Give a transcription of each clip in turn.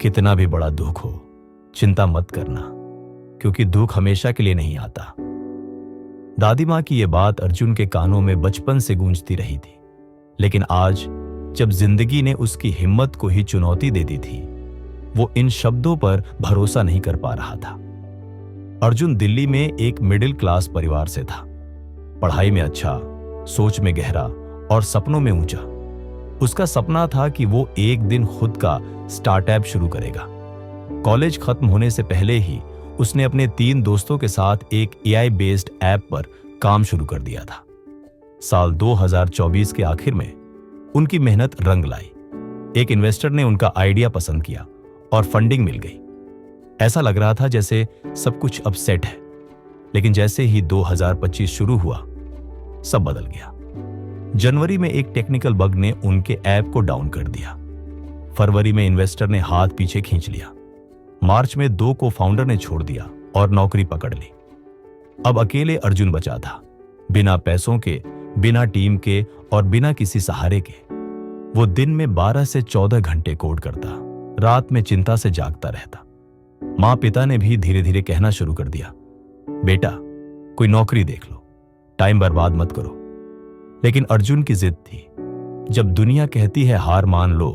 कितना भी बड़ा दुख हो, चिंता मत करना, क्योंकि दुख हमेशा के लिए नहीं आता। दादी माँ की यह बात अर्जुन के कानों में बचपन से गूंजती रही थी, लेकिन आज जब जिंदगी ने उसकी हिम्मत को ही चुनौती दे दी थी, वो इन शब्दों पर भरोसा नहीं कर पा रहा था। अर्जुन दिल्ली में एक मिडिल क्लास परिवार से था। पढ़ाई में अच्छा, सोच में गहरा और सपनों में ऊंचा। उसका सपना था कि वो एक दिन खुद का स्टार्टअप शुरू करेगा। कॉलेज खत्म होने से पहले ही उसने अपने 3 दोस्तों के साथ एक AI बेस्ड ऐप पर काम शुरू कर दिया था। साल 2024 के आखिर में उनकी मेहनत रंग लाई। एक इन्वेस्टर ने उनका आइडिया पसंद किया और फंडिंग मिल गई। ऐसा लग रहा था जैसे सब कुछ अब सेट है, लेकिन जैसे ही 2025 शुरू हुआ, सब बदल गया। जनवरी में एक टेक्निकल बग ने उनके ऐप को डाउन कर दिया। फरवरी में इन्वेस्टर ने हाथ पीछे खींच लिया। मार्च में 2 को फाउंडर ने छोड़ दिया और नौकरी पकड़ ली। अब अकेले अर्जुन बचा था, बिना पैसों के, बिना टीम के और बिना किसी सहारे के। वो दिन में 12 से 14 घंटे कोड करता, रात में चिंता से जागता रहता। माँ पिता ने भी धीरे धीरे कहना शुरू कर दिया, बेटा कोई नौकरी देख लो, टाइम बर्बाद मत करो। लेकिन अर्जुन की जिद थी, जब दुनिया कहती है हार मान लो,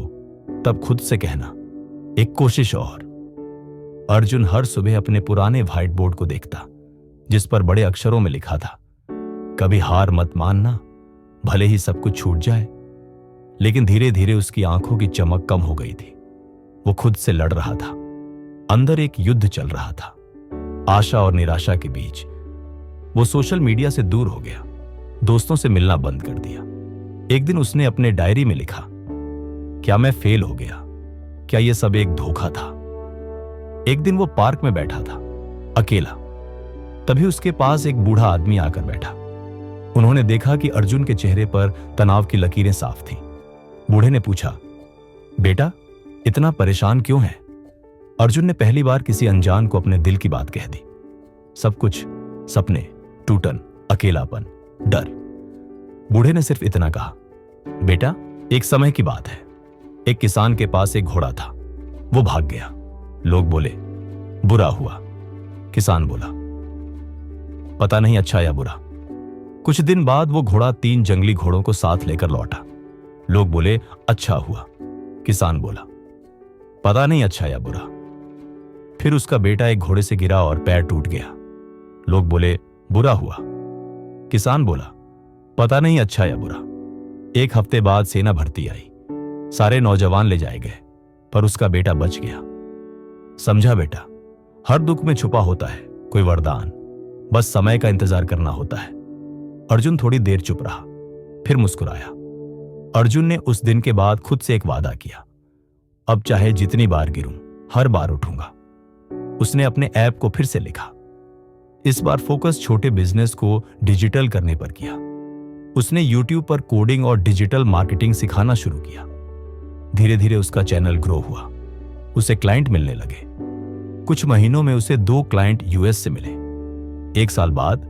तब खुद से कहना एक कोशिश और। अर्जुन हर सुबह अपने पुराने व्हाइट बोर्ड को देखता, जिस पर बड़े अक्षरों में लिखा था, कभी हार मत मानना, भले ही सब कुछ छूट जाए। लेकिन धीरे धीरे उसकी आंखों की चमक कम हो गई थी। वो खुद से लड़ रहा था। अंदर एक युद्ध चल रहा था, आशा और निराशा के बीच। वो सोशल मीडिया से दूर हो गया, दोस्तों से मिलना बंद कर दिया। एक दिन उसने अपने डायरी में लिखा, क्या मैं फेल हो गया? क्या यह सब एक धोखा था? एक दिन वो पार्क में बैठा था, अकेला। तभी उसके पास एक बूढ़ा आदमी आकर बैठा। उन्होंने देखा कि अर्जुन के चेहरे पर तनाव की लकीरें साफ थीं। बूढ़े ने पूछा, बेटा इतना परेशान क्यों है? अर्जुन ने पहली बार किसी अनजान को अपने दिल की बात कह दी। सब कुछ, सपने, टूटन, अकेलापन, डर। बूढ़े ने सिर्फ इतना कहा, बेटा एक समय की बात है। एक किसान के पास एक घोड़ा था, वो भाग गया। लोग बोले बुरा हुआ। किसान बोला, पता नहीं अच्छा या बुरा। कुछ दिन बाद वो घोड़ा 3 जंगली घोड़ों को साथ लेकर लौटा। लोग बोले अच्छा हुआ। किसान बोला, पता नहीं अच्छा या बुरा। फिर उसका बेटा एक घोड़े से गिरा और पैर टूट गया। लोग बोले बुरा हुआ। किसान बोला, पता नहीं अच्छा या बुरा। 1 हफ्ते बाद सेना भर्ती आई। सारे नौजवान ले जाए गए, पर उसका बेटा बच गया। समझा बेटा, हर दुख में छुपा होता है कोई वरदान, बस समय का इंतजार करना होता है। अर्जुन थोड़ी देर चुप रहा, फिर मुस्कुराया। अर्जुन ने उस दिन के बाद खुद से एक वादा किया, अब चाहे जितनी बार गिरूं, हर बार उठूंगा। उसने अपने ऐप को फिर से लिखा। इस बार फोकस छोटे बिजनेस को डिजिटल करने पर किया। उसने YouTube पर कोडिंग और डिजिटल मार्केटिंग सिखाना शुरू किया। धीरे धीरे उसका चैनल ग्रो हुआ। उसे क्लाइंट मिलने लगे। कुछ महीनों में उसे 2 क्लाइंट US से मिले। 1 साल बाद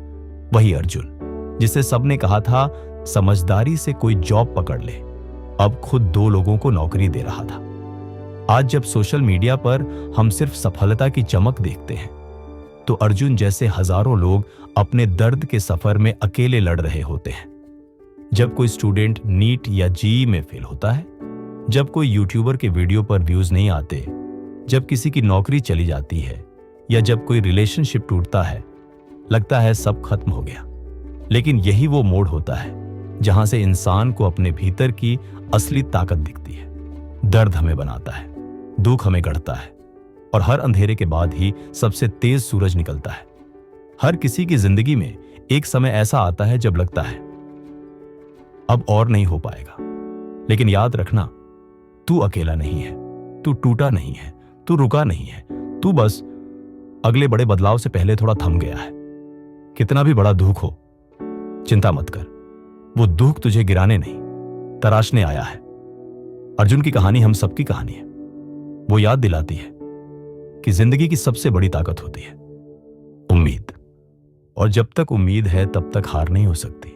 वही अर्जुन, जिसे सबने कहा था समझदारी से कोई जॉब पकड़ ले, अब खुद 2 लोगों को नौकरी दे रहा था। आज जब सोशल मीडिया पर हम सिर्फ सफलता की चमक देखते हैं, तो अर्जुन जैसे हजारों लोग अपने दर्द के सफर में अकेले लड़ रहे होते हैं। जब कोई स्टूडेंट नीट या JEE में फेल होता है, जब कोई यूट्यूबर के वीडियो पर व्यूज नहीं आते, जब किसी की नौकरी चली जाती है, या जब कोई रिलेशनशिप टूटता है, लगता है सब खत्म हो गया। लेकिन यही वो मोड़ होता है जहां से इंसान को अपने भीतर की असली ताकत दिखती है। दर्द हमें बनाता है, दुख हमें गढ़ता है, और हर अंधेरे के बाद ही सबसे तेज सूरज निकलता है। हर किसी की जिंदगी में एक समय ऐसा आता है जब लगता है अब और नहीं हो पाएगा। लेकिन याद रखना, तू अकेला नहीं है, तू टूटा नहीं है, तू रुका नहीं है, तू बस अगले बड़े बदलाव से पहले थोड़ा थम गया है। कितना भी बड़ा दुख हो, चिंता मत कर, वो दुख तुझे गिराने नहीं, तराशने आया है। अर्जुन की कहानी हम सबकी कहानी है। वो याद दिलाती है कि जिंदगी की सबसे बड़ी ताकत होती है उम्मीद, और जब तक उम्मीद है तब तक हार नहीं हो सकती।